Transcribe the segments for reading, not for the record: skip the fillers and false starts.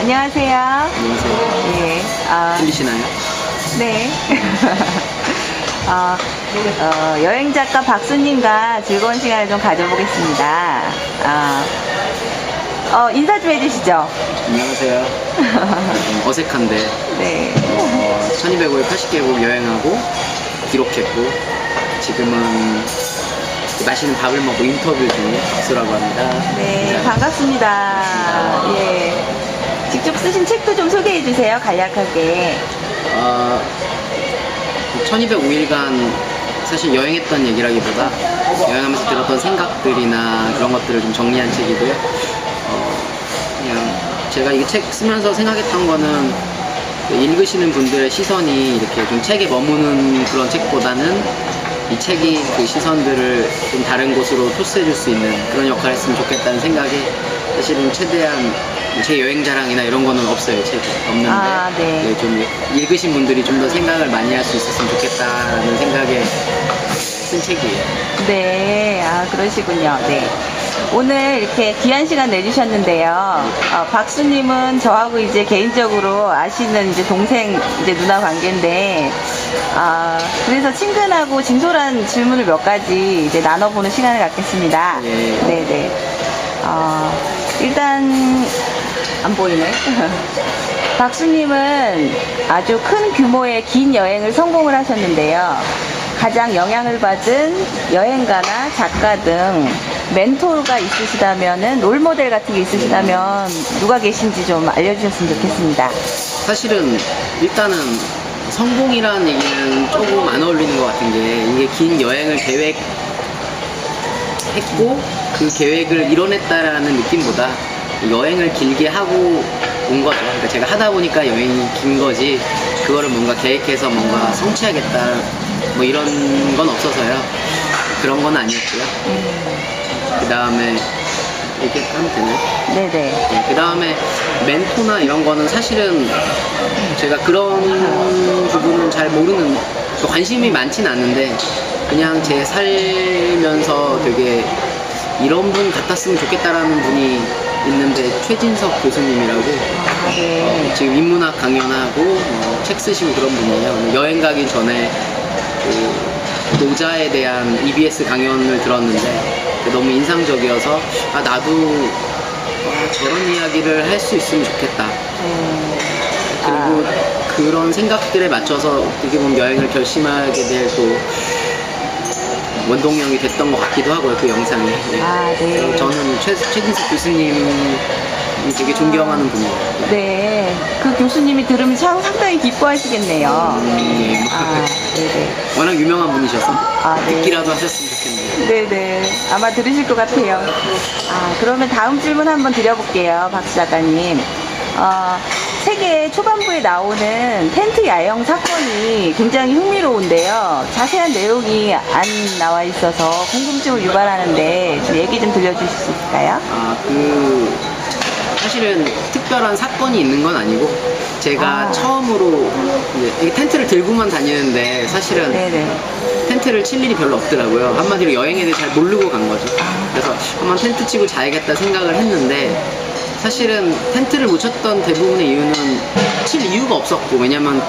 안녕하세요. 안녕하세요. 예, 들리시나요? 네. 여행 작가 박수님과 즐거운 시간을 좀 가져보겠습니다. 인사 좀 해주시죠. 안녕하세요. 좀 어색한데 네. 1200을 80개국 여행하고 기록했고 지금은 맛있는 밥을 먹고 인터뷰 중인 박수라고 합니다. 네, 네. 반갑습니다. 예. 직접 쓰신 책도 좀 소개해 주세요, 간략하게. 1205일간 사실 여행했던 얘기라기보다 여행하면서 들었던 생각들이나 그런 것들을 좀 정리한 책이고요. 그냥 제가 이 책 쓰면서 생각했던 거는 읽으시는 분들의 시선이 이렇게 좀 책에 머무는 그런 책보다는 이 책이 그 시선들을 좀 다른 곳으로 토스해줄 수 있는 그런 역할을 했으면 좋겠다는 생각에 사실은 최대한 제 여행 자랑이나 이런 거는 없어요. 책이 없는데 네. 좀 읽으신 분들이 좀 더 생각을 많이 할 수 있었으면 좋겠다는 생각에 쓴 책이에요. 네, 그러시군요. 네. 오늘 이렇게 귀한 시간 내주셨는데요. 박수님은 저하고 이제 개인적으로 아시는 이제 동생, 이제 누나 관계인데, 그래서 친근하고 진솔한 질문을 몇 가지 이제 나눠보는 시간을 갖겠습니다. 예. 네네. 일단, 안 보이네. 박수님은 아주 큰 규모의 긴 여행을 성공을 하셨는데요. 가장 영향을 받은 여행가나 작가 등 멘토가 있으시다면은 롤모델 같은 게 있으시다면 누가 계신지 좀 알려주셨으면 좋겠습니다. 사실은 일단은 성공이라는 얘기는 조금 안 어울리는 것 같은 게 이게 긴 여행을 계획했고 그 계획을 이뤄냈다라는 느낌보다 여행을 길게 하고 온 거죠. 그러니까 제가 하다 보니까 여행이 긴 거지 그거를 뭔가 계획해서 뭔가 성취하겠다 뭐 이런 건 없어서요. 그런 건 아니었고요. 그 다음에 이렇게 하면 되나요? 네네. 네, 그 다음에 멘토나 이런 거는 사실은 제가 그런 부분은 잘 모르는, 관심이 많진 않는데 그냥 제 살면서 되게 이런 분 같았으면 좋겠다라는 분이 있는데 최진석 교수님이라고 네. 지금 인문학 강연하고 책 쓰시고 그런 분이에요. 여행 가기 전에 그 노자에 대한 EBS 강연을 들었는데 너무 인상적이어서 나도 저런 이야기를 할 수 있으면 좋겠다. 그리고 그런 생각들에 맞춰서 어떻게 보면 여행을 결심하게 될 또 원동력이 됐던 것 같기도 하고요. 그 영상이. 네. 저는 최진석 교수님이 되게 존경하는 분이에요. 네. 그 교수님이 들으면 참 상당히 기뻐하시겠네요. 네. 네네. 워낙 유명한 분이셔서 네. 듣기라도 하셨으면 좋겠네요. 네네. 아마 들으실 것 같아요. 그러면 다음 질문 한번 드려볼게요. 박수 작가님. 세계 초반부에 나오는 텐트 야영 사건이 굉장히 흥미로운데요. 자세한 내용이 안 나와 있어서 궁금증을 유발하는데 좀 얘기 좀 들려주실 수 있을까요? 사실은 특별한 사건이 있는 건 아니고 제가 처음으로 이제 텐트를 들고만 다니는데 사실은 네네. 텐트를 칠 일이 별로 없더라고요. 한마디로 여행에 대해 잘 모르고 간 거죠. 그래서 한번 텐트 치고 자야겠다 생각을 했는데 사실은 텐트를 못 쳤던 대부분의 이유는 칠 이유가 없었고, 왜냐면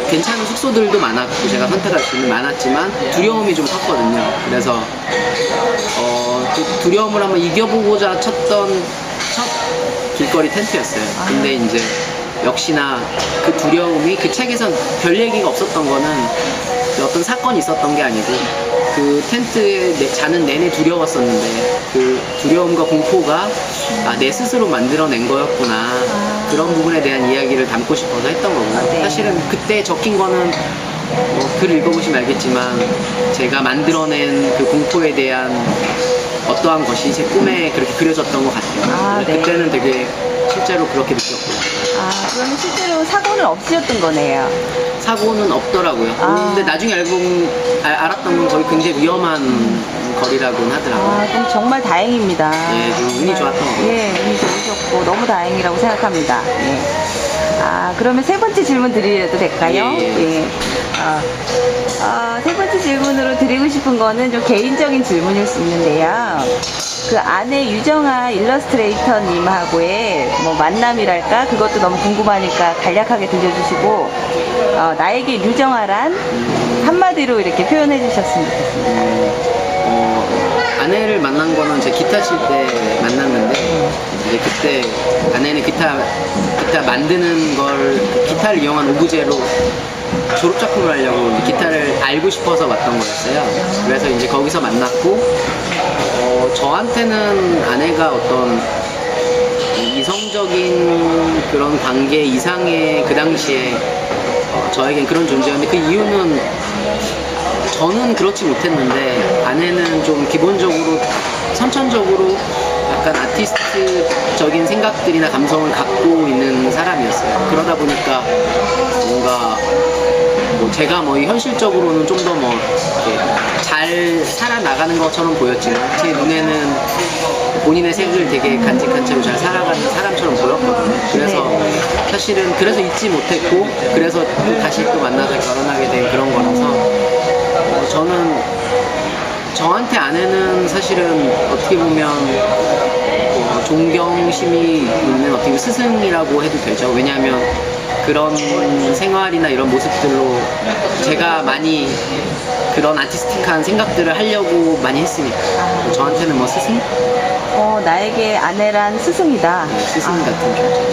괜찮은 숙소들도 많았고 제가 선택할 수 있는 많았지만 두려움이 좀 컸거든요. 그래서 그 두려움을 한번 이겨보고자 쳤던 첫 길거리 텐트였어요. 근데 이제 역시나 그 두려움이, 그 책에선 별 얘기가 없었던 거는 어떤 사건이 있었던 게 아니고 그 텐트에 자는 내내 두려웠었는데 그 두려움과 공포가 내 스스로 만들어낸 거였구나, 그런 부분에 대한 이야기를 담고 싶어서 했던 거고요. 사실은 그때 적힌 거는 글 읽어보시면 알겠지만 제가 만들어낸 그 공포에 대한 어떠한 것이 제 꿈에 그렇게 그려졌던 것 같아요. 네. 그때는 되게 실제로 그렇게 느꼈고요. 그러면 실제로 사고는 없으셨던 거네요. 사고는 없더라고요. 근데 나중에 알았던 건 거의 굉장히 위험한 거리라고는 하더라고요. 그럼 정말 다행입니다. 예, 좀 운이 좋았던 것 같아요. 예, 운이 좋으셨고 너무 다행이라고 생각합니다. 예. 그러면 세 번째 질문 드려도 될까요? 예. 세 번째 질문으로 드리고 싶은 거는 좀 개인적인 질문일 수 있는데요. 그 아내 유정아 일러스트레이터님하고의 뭐 만남이랄까 그것도 너무 궁금하니까 간략하게 들려주시고 나에게 유정아란 한마디로 이렇게 표현해 주셨으면 좋겠습니다. 아내를 만난 거는 제 기타 칠 때 만났는데 이제 그때 아내는 기타 만드는 걸 기타를 이용한 오브제로 졸업 작품을 하려고 기타를 알고 싶어서 왔던 거였어요. 그래서 이제 거기서 만났고 저한테는 아내가 어떤 이성적인 그런 관계 이상의 그 당시에 저에겐 그런 존재였는데 그 이유는 저는 그렇지 못했는데 아내는 좀 기본적으로 선천적으로 약간 아티스트적인 생각들이나 감성을 갖고 있는 사람이었어요. 그러다 보니까 뭔가 뭐 제가 뭐 현실적으로는 좀 더 뭐 잘 살아나가는 것처럼 보였지만 제 눈에는 본인의 색을 되게 간직한 채로 잘 살아가는 사람처럼 보였거든요. 그래서 사실은 그래서 잊지 못했고 그래서 또 다시 또 만나서 결혼하게 된 그런 거라서 저는 저한테 아내는 사실은 어떻게 보면 존경심이 있는 어떻게 보면 스승이라고 해도 되죠. 왜냐하면 그런 생활이나 이런 모습들로 제가 많이 그런 아티스틱한 생각들을 하려고 많이 했으니까 저한테는 뭐 스승? 나에게 아내란 스승이다. 스승 같은 존재.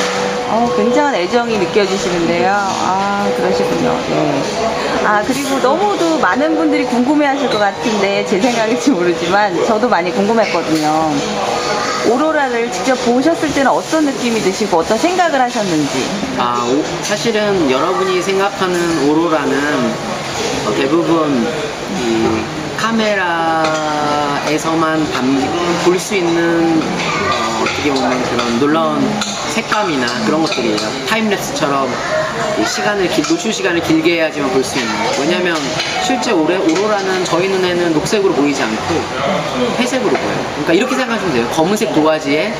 굉장한 애정이 느껴지시는데요. 그러시군요. 네. 그리고 너무도 많은 분들이 궁금해 하실 것 같은데, 제 생각일지 모르지만, 저도 많이 궁금했거든요. 오로라를 직접 보셨을 때는 어떤 느낌이 드시고, 어떤 생각을 하셨는지. 사실은 여러분이 생각하는 오로라는 대부분 이 카메라에서만 볼 수 있는 어떻게 보면 그런 놀라운 색감이나 그런 것들이에요. 타임랩스처럼 노출 시간을 길게 해야지만 볼 수 있는. 왜냐면 실제 오로라는 저희 눈에는 녹색으로 보이지 않고 회색으로 보여요. 그러니까 이렇게 생각하시면 돼요. 검은색 도화지에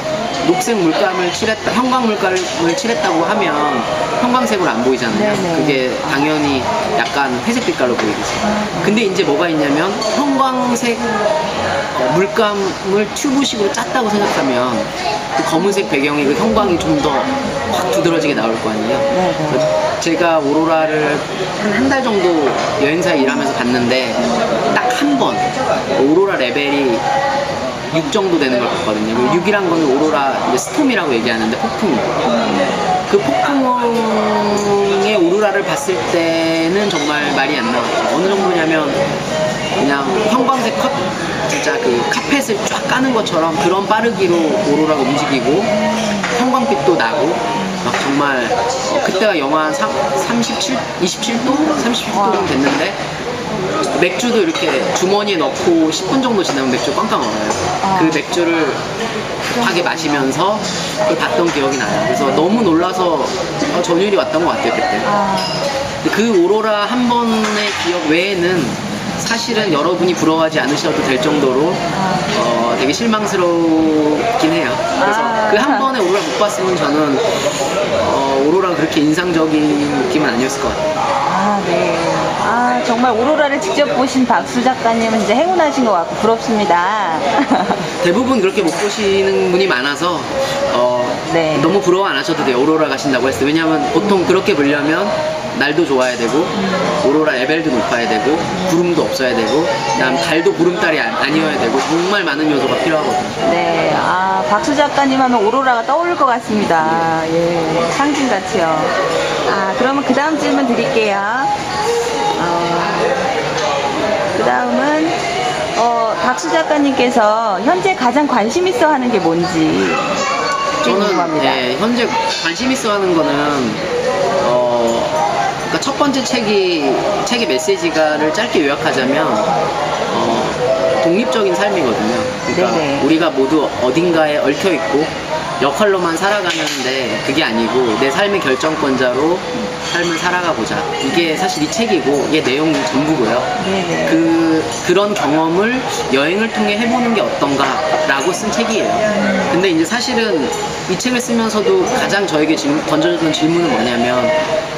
녹색 물감을 칠했다, 형광 물감을 칠했다고 하면 형광색으로 안 보이잖아요. 네네. 그게 당연히 약간 회색 빛깔로 보이겠죠. 근데 이제 뭐가 있냐면 형광색 물감을 튜브식으로 짰다고 생각하면 그 검은색 배경에 그 형광이 좀 더 확 두드러지게 나올 거 아니에요. 네네. 제가 오로라를 한 달 정도 여행사에 일하면서 봤는데 딱 한 번 오로라 레벨이 6 정도 되는 걸 봤거든요. 6이란 거는 오로라 이제 스톰이라고 얘기하는데 폭풍. 그 폭풍의 오로라를 봤을 때는 정말 말이 안 나왔죠. 어느 정도냐면 그냥 형광색 진짜 그 카펫을 쫙 까는 것처럼 그런 빠르기로 오로라가 움직이고 형광빛도 나고 막 정말 그때가 영하 27, 27도? 37도 정도 됐는데 맥주도 이렇게 주머니에 넣고 10분 정도 지나면 맥주 꽝꽝 얼어요. 그 맥주를 급하게 마시면서 그걸 봤던 기억이 나요. 그래서 너무 놀라서 전율이 왔던 것 같아요, 그때. 그 오로라 한 번의 기억 외에는 사실은 여러분이 부러워하지 않으셔도 될 정도로 되게 실망스럽긴 해요. 그래서 그 한 번에 오로라 못 봤으면 저는 오로라가 그렇게 인상적인 느낌은 아니었을 것 같아요. 네. 정말 오로라를 직접 보신 박수 작가님은 이제 행운하신 것 같고 부럽습니다. 대부분 그렇게 못 보시는 분이 많아서 네. 너무 부러워 안 하셔도 돼요. 오로라 가신다고 했어요. 왜냐하면 보통 그렇게 보려면 날도 좋아야 되고 오로라 레벨도 높아야 되고 구름도 없어야 되고 그다음 달도 보름달이 아니어야 되고 정말 많은 요소가 필요하거든요. 네, 박수 작가님 하면 오로라가 떠오를 것 같습니다. 예, 상징같이요. 그러면 그 다음 질문 드릴게요. 그 다음은 박수 작가님께서 현재 가장 관심 있어 하는 게 뭔지 궁금합니다. 현재 관심 있어 하는 거는 그러니까 첫 번째 책의 메시지가를 짧게 요약하자면 독립적인 삶이거든요. 그러니까 네네. 우리가 모두 어딘가에 얽혀 있고 역할로만 살아가는데 그게 아니고 내 삶의 결정권자로 삶을 살아가보자. 이게 사실 이 책이고 이게 내용 전부고요. 네네. 그런 경험을 여행을 통해 해보는 게 어떤가라고 쓴 책이에요. 근데 이제 사실은 이 책을 쓰면서도 가장 저에게 던져줬던 질문은 뭐냐면,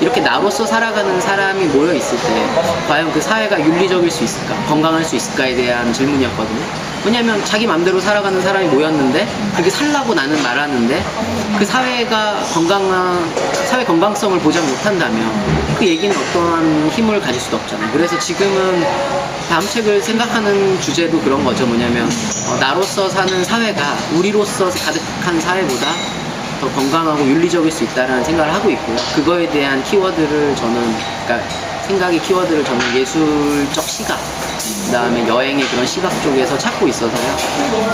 이렇게 나로서 살아가는 사람이 모여 있을 때 과연 그 사회가 윤리적일 수 있을까, 건강할 수 있을까에 대한 질문이었거든요. 왜냐면 자기 맘대로 살아가는 사람이 모였는데 그렇게 살라고 나는 말하는데 그 사회가 사회 건강성을 보장 못한다면 그 얘기는 어떠한 힘을 가질 수도 없잖아요. 그래서 지금은 다음 책을 생각하는 주제도 그런 거죠. 뭐냐면 나로서 사는 사회가 우리로서 가득한 사회보다 더 건강하고 윤리적일 수 있다는 생각을 하고 있고요. 그거에 대한 키워드를 저는, 그러니까 생각의 키워드를 저는 예술적 시각, 그 다음에 여행의 그런 시각 쪽에서 찾고 있어서요.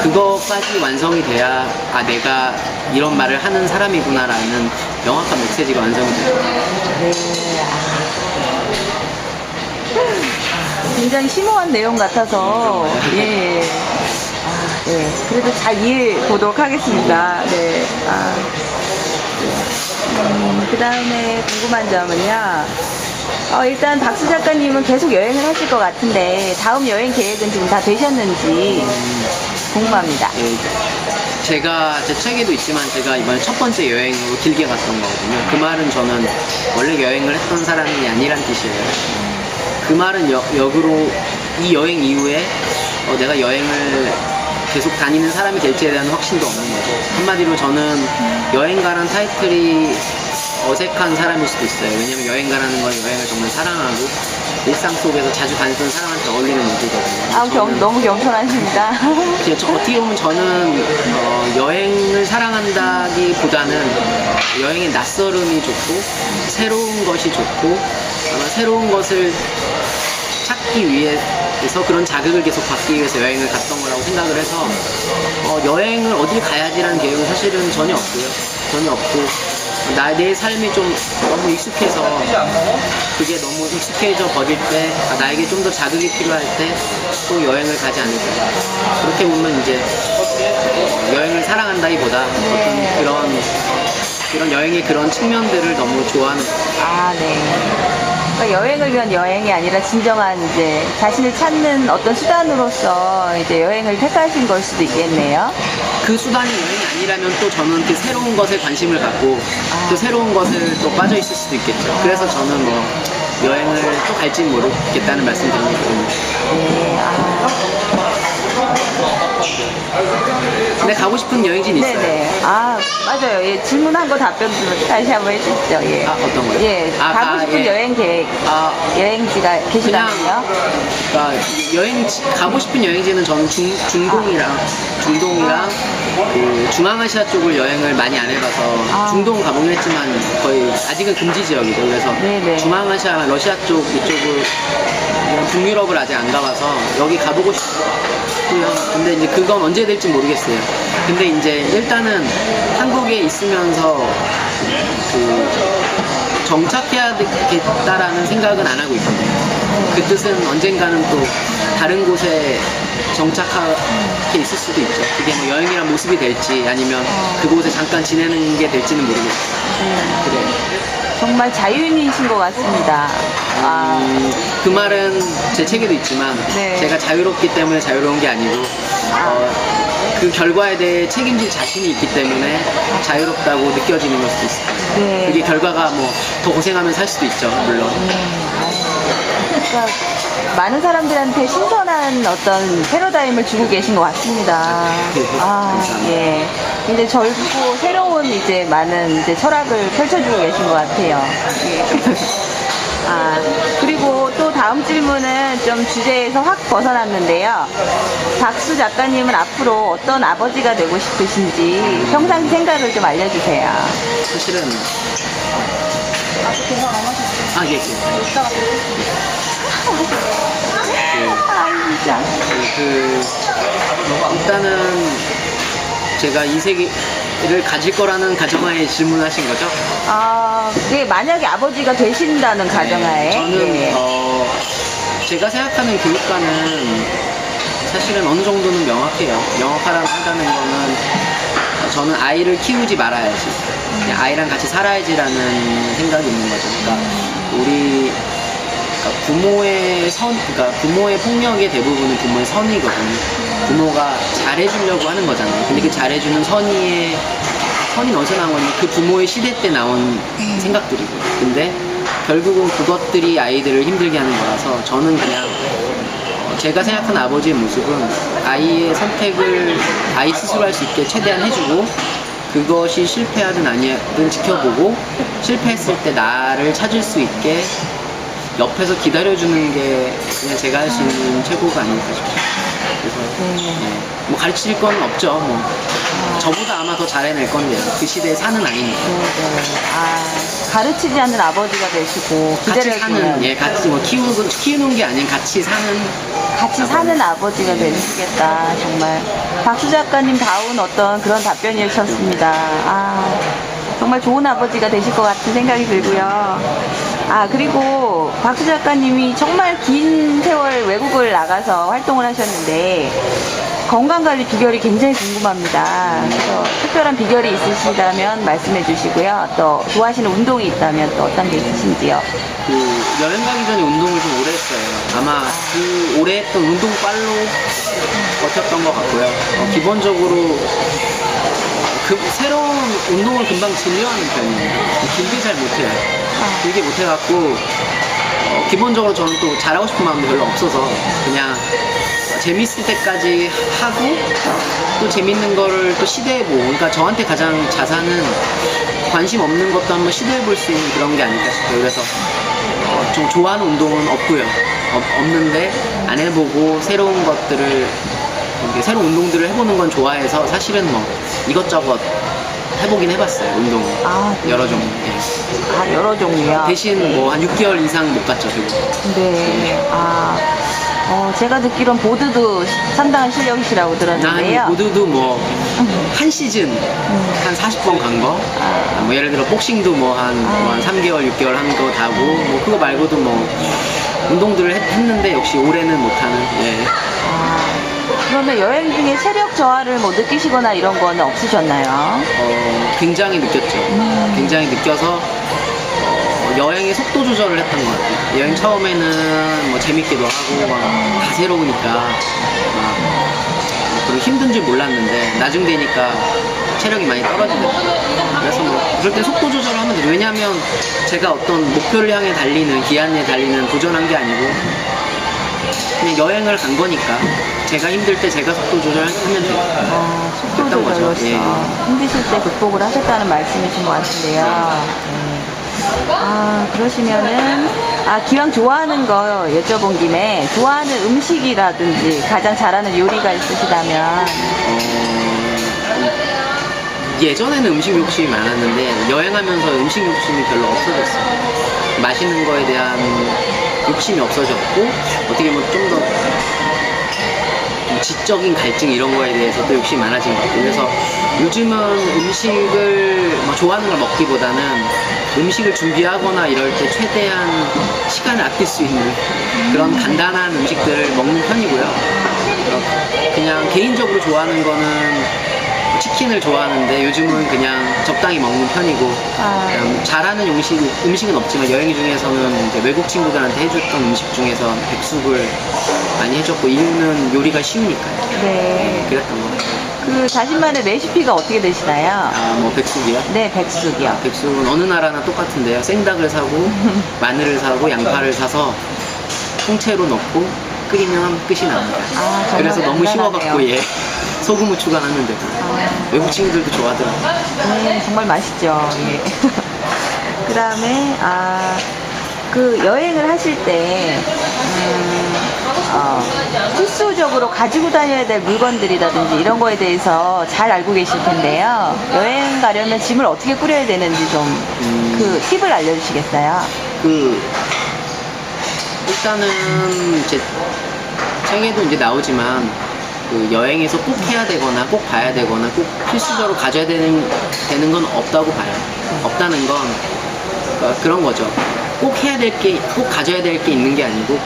그거까지 완성이 돼야 내가 이런 말을 하는 사람이구나라는 명확한 메시지가 완성이 돼요. 네. 굉장히 심오한 내용 같아서 예. 네. 그래도 잘 이해해 보도록 하겠습니다. 네. 그 다음에 궁금한 점은요. 일단 박수 작가님은 계속 여행을 하실 것 같은데 다음 여행 계획은 지금 다 되셨는지 궁금합니다. 네. 제가 제 책에도 있지만 제가 이번에 첫 번째 여행으로 길게 갔던 거거든요. 그 말은 저는 원래 여행을 했던 사람이 아니란 뜻이에요. 그 말은 역으로 이 여행 이후에 내가 여행을 계속 다니는 사람이 될지에 대한 확신도 없는 거죠. 한마디로 저는 여행가란 타이틀이 어색한 사람일 수도 있어요. 왜냐면 여행가라는 건 여행을 정말 사랑하고 일상 속에서 자주 다니던 사람한테 어울리는 얘기거든요. 너무 겸손하십니다. 어떻게 보면 저는 여행을 사랑한다기보다는 여행의 낯설음이 좋고 새로운 것이 좋고 아마 새로운 것을 찾기 위해서 그런 자극을 계속 받기 위해서 여행을 갔던 거라고 생각을 해서 여행을 어딜 가야지라는 계획은 사실은 전혀 없고요. 전혀 없고 내 삶이 좀 너무 익숙해서 그게 너무 익숙해져 버릴 때 나에게 좀 더 자극이 필요할 때 또 여행을 가지 않을까. 그렇게 보면 이제 여행을 사랑한다기보다 어떤 그런 여행의 그런 측면들을 너무 좋아하는. 네. 그러니까 여행을 위한 여행이 아니라 진정한 이제 자신을 찾는 어떤 수단으로서 이제 여행을 택하신 걸 수도 있겠네요. 그 수단이 여행이 아니라면 또 저는 그 새로운 것에 관심을 갖고 또 새로운 것을 또 빠져 있을 수도 있겠죠. 그래서 저는 여행을 또 갈지 모르겠다는 말씀 드리는 거거든요. 근데 가고 싶은 여행지는 있어요. 네네. 맞아요. 예, 질문한 거 답변 좀 다시 한번 해주시죠. 예. 어떤 거요? 예, 가고 싶은 여행 계획, 여행지가 계시다면요? 가고 싶은 여행지는 저는 중동이랑 그 중앙아시아 쪽을 여행을 많이 안 해봐서 중동 가보긴 했지만 거의 아직은 금지 지역이죠. 그래서 네네. 중앙아시아, 러시아 쪽 이쪽을 북유럽을 아직 안 가봐서 여기 가보고 싶고요. 근데 이제 그건 언제 될지 모르겠어요. 근데 이제 일단은 한국에 있으면서 정착해야겠다라는 생각은 안 하고 있거든요. 그 뜻은 언젠가는 또 다른 곳에 정착해 있을 수도 있죠. 그게 여행이란 모습이 될지 아니면 그곳에 잠깐 지내는 게 될지는 모르겠어요. 그래요. 정말 자유인이신 것 같습니다. 그 말은 제 책에도 있지만 제가 자유롭기 때문에 자유로운 게 아니고 그 결과에 대해 책임질 자신이 있기 때문에 자유롭다고 느껴지는 걸 수도 있어요. 그게 결과가 더 고생하면 살 수도 있죠, 물론. 그러니까 많은 사람들한테 신선한 어떤 패러다임을 주고 계신 것 같습니다. 예. 근데 젊고 새로운 이제 많은 이제 철학을 펼쳐주고 계신 것 같아요. 예. 그리고 또 다음 질문은 좀 주제에서 확 벗어났는데요. 박수 작가님은 앞으로 어떤 아버지가 되고 싶으신지 평상시 생각을 좀 알려주세요. 사실은 예. 진짜. 일단은 제가 이 세계를 가질 거라는 가정하에 질문하신 거죠? 네, 만약에 아버지가 되신다는 가정하에. 저는 제가 생각하는 교육과는 사실은 어느 정도는 명확해요. 명확하다는 거는 저는 아이를 키우지 말아야지, 그냥 아이랑 같이 살아야지라는 생각이 있는 거죠. 그러니까 부모의 폭력의 대부분은 부모의 선의거든요. 부모가 잘해주려고 하는 거잖아요. 근데 그 잘해주는 선의의 선이 어디서 나온 거니? 그 부모의 시대 때 나온 생각들이고. 근데 결국은 그것들이 아이들을 힘들게 하는 거라서 저는 그냥 제가 생각하는 아버지의 모습은 아이의 선택을 아이 스스로 할 수 있게 최대한 해주고, 그것이 실패하든 아니든 지켜보고, 실패했을 때 나를 찾을 수 있게 옆에서 기다려주는 게 그냥 제가 할 수 있는 최고가 아닐까 싶어요. 그래서 뭐 가르칠 건 없죠. 뭐 저보다 아마 더 잘해낼 건데요. 그 시대에 사는 아이니까. 가르치지 않는 아버지가 되시고 같이 사는, 기다려주는 같이 뭐 키우는 게 아닌 같이 사는 아버지가 되시겠다. 정말 박수 작가님 다운 어떤 그런 답변이셨습니다. 정말 좋은 아버지가 되실 것 같은 생각이 들고요. 그리고 박수 작가님이 정말 긴 세월 외국을 나가서 활동을 하셨는데 건강관리 비결이 굉장히 궁금합니다. 그래서 특별한 비결이 있으시다면 말씀해 주시고요. 또 좋아하시는 운동이 있다면 또 어떤 게 있으신지요? 여행 가기 전에 운동을 좀 오래 했어요. 아마 그 오래 했던 운동빨로 버텼던 것 같고요. 기본적으로 새로운 운동을 금방 질려하는 편이에요. 길게 잘 못해요. 길게 못해갖고 기본적으로 저는 또 잘하고 싶은 마음도 별로 없어서 그냥 재밌을 때까지 하고 또 재밌는 거를 또 시도해보고, 그러니까 저한테 가장 자산은 관심 없는 것도 한번 시도해볼 수 있는 그런 게 아닐까 싶어요. 그래서 좀 좋아하는 운동은 없고요. 없는데 안 해보고 새로운 운동들을 해보는 건 좋아해서 사실은 뭐 이것저것 해보긴 해봤어요. 운동 여러 종류. 여러 종류요? 대신 뭐 한 6개월 이상 못 갔죠. 네. 제가 듣기론 보드도 상당한 실력이시라고 들었는데요. 보드도 뭐 한 시즌 한 40번 간 거, 뭐 예를 들어 복싱도 뭐 한 3개월, 6개월 한 거 다고, 뭐 그거 말고도 뭐 운동들을 했는데 역시 올해는 못하는. 그러면 여행 중에 체력 저하를 뭐 느끼시거나 이런 거는 없으셨나요? 굉장히 느꼈죠. 굉장히 느껴서 여행의 속도 조절을 했던 것 같아요. 여행 처음에는 뭐 재밌기도 하고 막 다 새로우니까 막 그리고 힘든 줄 몰랐는데 나중 되니까 체력이 많이 떨어지더라고요. 그래서 뭐 그럴 때 속도 조절을 하면 돼요. 왜냐면 제가 어떤 목표를 향해 달리는, 기한에 달리는 도전한 게 아니고 그냥 여행을 간 거니까 제가 힘들 때 제가 속도 조절하면 돼요. 속도 조절로서 힘드실 때 극복을 하셨다는 말씀이신 것 같은데요. 그러시면은 기왕 좋아하는 거 여쭤본 김에 좋아하는 음식이라든지 가장 잘하는 요리가 있으시다면? 예전에는 음식 욕심이 많았는데 여행하면서 음식 욕심이 별로 없어졌어요. 맛있는 거에 대한 욕심이 없어졌고 어떻게 보면 좀 더 지적인 갈증 이런 거에 대해서 또 욕심이 많아진 것 같아요. 그래서 요즘은 음식을 뭐 좋아하는 걸 먹기보다는 음식을 준비하거나 이럴 때 최대한 시간을 아낄 수 있는 그런 간단한 음식들을 먹는 편이고요. 그냥 개인적으로 좋아하는 거는 치킨을 좋아하는데 요즘은 그냥 적당히 먹는 편이고, 잘하는 음식은 없지만 여행 중에서는 이제 외국 친구들한테 해줬던 음식 중에서 백숙을 많이 해줬고, 이유는 요리가 쉬우니까요. 네. 그랬던 것 같아요. 그 자신만의 레시피가 어떻게 되시나요? 뭐 백숙이요? 네, 백숙이요. 백숙은 어느 나라나 똑같은데요. 생닭을 사고 마늘을 사고 양파를 사서 통째로 넣고 끓이면 끝이 납니다. 그래서 너무 쉬워갖고 소금 후추가 하면 되고 외국 친구들도 좋아하더라고요. 네, 정말 맛있죠. 예. 그 다음에 그 여행을 하실 때 필수적으로 가지고 다녀야 될 물건들이라든지 이런 거에 대해서 잘 알고 계실 텐데요. 여행 가려면 짐을 어떻게 꾸려야 되는지 좀 그 팁을 알려주시겠어요? 일단은 제 책에도 이제 나오지만 그 여행에서 꼭 해야 되거나 꼭 봐야 되거나 꼭 필수적으로 가져야 되는 건 없다고 봐요. 없다는 건 그런 거죠. 꼭 해야 될 게, 꼭 가져야 될 게 있는 게 아니고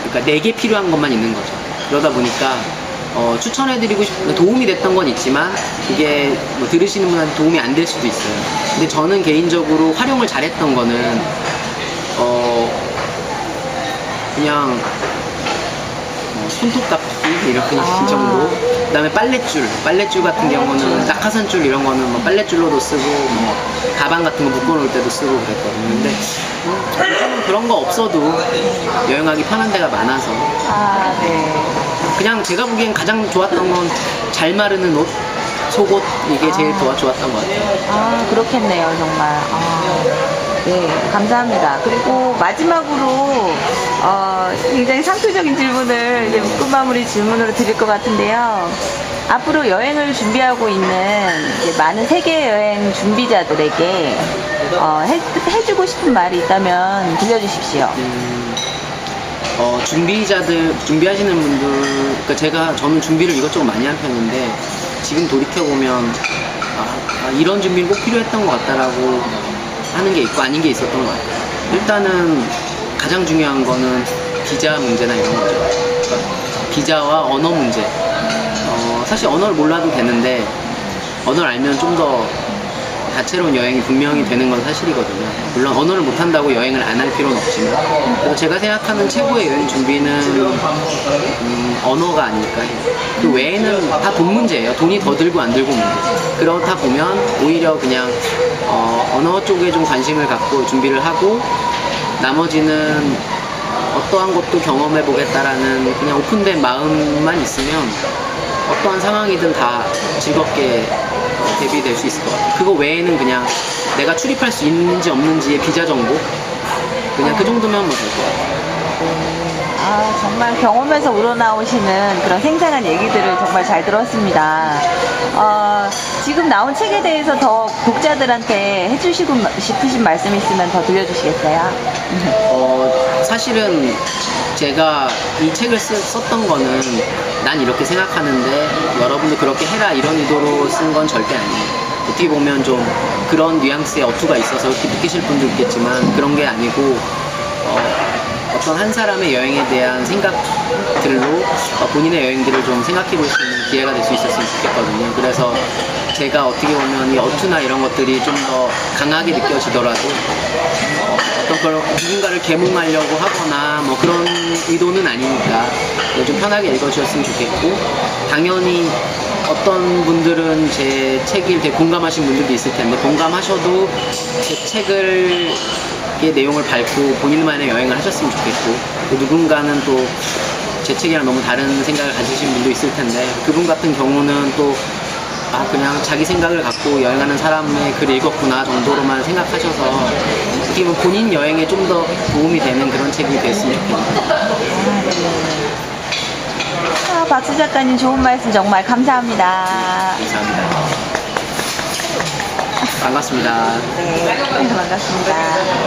그러니까 내게 필요한 것만 있는 거죠. 그러다 보니까 추천해드리고 싶은 도움이 됐던 건 있지만 그게 뭐 들으시는 분한테 도움이 안 될 수도 있어요. 근데 저는 개인적으로 활용을 잘했던 거는 그냥 손톱 깎기 이렇게 아. 정도. 그다음에 빨랫줄 같은 경우는 낙하산줄 이런 거는 뭐 빨랫줄로도 쓰고 뭐 가방 같은 거 묶어놓을 때도 쓰고 그랬거든요. 근데 요즘은 그런 거 없어도 여행하기 편한 데가 많아서 아, 네. 그냥 제가 보기엔 가장 좋았던 건 잘 마르는 옷, 속옷 이게 제일 좋았던 것 같아요. 아, 그렇겠네요, 정말. 네, 감사합니다. 그리고 마지막으로 굉장히 상투적인 질문을 이제 묶음 마무리 질문으로 드릴 것 같은데요. 앞으로 여행을 준비하고 있는 이제 많은 세계 여행 준비자들에게 해주고 싶은 말이 있다면 들려주십시오. 준비하시는 분들, 그러니까 저는 준비를 이것저것 많이 한 편인데, 지금 돌이켜보면, 이런 준비는 꼭 필요했던 것 같다라고 하는 게 있고, 아닌 게 있었던 것 같아요. 일단은, 가장 중요한 거는 비자 문제나 이런 거죠. 그러니까 비자와 언어 문제. 사실 언어를 몰라도 되는데, 언어를 알면 좀 더 다채로운 여행이 분명히 되는 건 사실이거든요. 물론 언어를 못한다고 여행을 안 할 필요는 없지만, 그리고 제가 생각하는 최고의 여행 준비는 언어가 아닐까 해요. 그 외에는 다 돈 문제예요. 돈이 더 들고 안 들고 문제. 그렇다 보면 오히려 그냥 언어 쪽에 좀 관심을 갖고 준비를 하고, 나머지는 어떠한 것도 경험해 보겠다라는 그냥 오픈된 마음만 있으면 어떠한 상황이든 다 즐겁게 대비될 수 있을 것 같아요. 그거 외에는 그냥 내가 출입할 수 있는지 없는지의 비자 정보? 그냥 그 정도면 뭐 될 것 같아요. 정말 경험에서 우러나오시는 그런 생생한 얘기들을 정말 잘 들었습니다. 지금 나온 책에 대해서 더 독자들한테 해주시고 싶으신 말씀 있으면 더 들려주시겠어요? 사실은 제가 이 책을 썼던 거는 난 이렇게 생각하는데 여러분도 그렇게 해라 이런 의도로 쓴 건 절대 아니에요. 어떻게 보면 좀 그런 뉘앙스의 어투가 있어서 이렇게 느끼실 분도 있겠지만 그런 게 아니고 어떤 한 사람의 여행에 대한 생각들로 본인의 여행들을 좀 생각해 볼 수 있는 기회가 될 수 있었으면 좋겠거든요. 그래서 제가 어떻게 보면 이 어투나 이런 것들이 좀 더 강하게 느껴지더라도 어떤 걸 누군가를 계몽하려고 하거나 뭐 그런 의도는 아니니까 좀 편하게 읽어주셨으면 좋겠고, 당연히 어떤 분들은 제 책을 되게 공감하신 분들도 있을 텐데 공감하셔도 제 책을 의 내용을 밟고 본인만의 여행을 하셨으면 좋겠고, 또 누군가는 또 제 책이랑 너무 다른 생각을 가지신 분도 있을 텐데 그분 같은 경우는 또 그냥 자기 생각을 갖고 여행하는 사람의 글을 읽었구나 정도로만 생각하셔서 어떻게 보면 본인 여행에 좀 더 도움이 되는 그런 책이 됐으면 좋겠네요. 박수 작가님 좋은 말씀 정말 감사합니다. 감사합니다. 반갑습니다. 네, 반갑습니다.